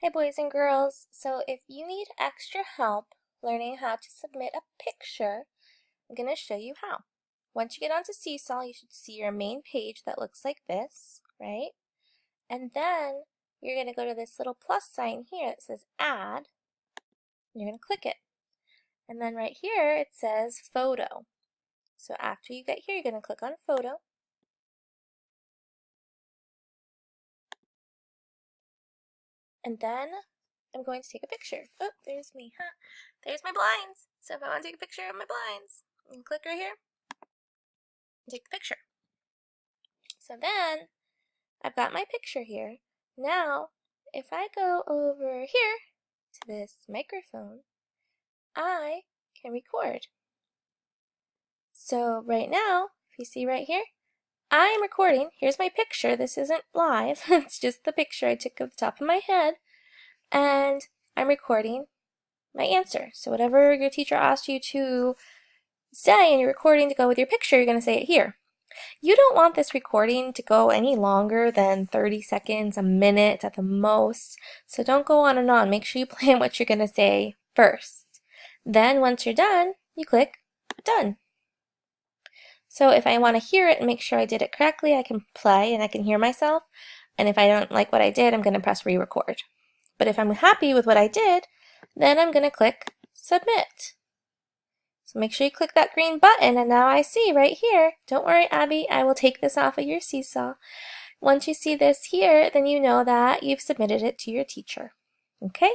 Hey boys and girls, so if you need extra help learning how to submit a picture, I'm going to show you how. Once you get onto SeeSaw, you should see your main page that looks like this, right? And then you're going to go to this little plus sign here that says Add. You're going to click it. And then right here it says Photo. So after you get here, you're going to click on Photo. And then I'm going to take a picture. Oh, there's me. There's my blinds. So if I want to take a picture of my blinds, I'm going to click right here and take the picture. So then I've got my picture here. Now, if I go over here to this microphone, I can record. So right now, if you see right here, I am recording. Here's my picture. This isn't live. It's just the picture I took of the top of my head. And I'm recording my answer. So whatever your teacher asked you to say in your recording to go with your picture, you're going to say it here. You don't want this recording to go any longer than 30 seconds, a minute at the most. So don't go on and on. Make sure you plan what you're going to say first. Then once you're done, you click Done. So if I want to hear it and make sure I did it correctly, I can play and I can hear myself. And if I don't like what I did, I'm going to press re-record. But if I'm happy with what I did, then I'm going to click Submit. So make sure you click that green button, and now I see right here. Don't worry, Abby, I will take this off of your SeeSaw. Once you see this here, then you know that you've submitted it to your teacher. Okay?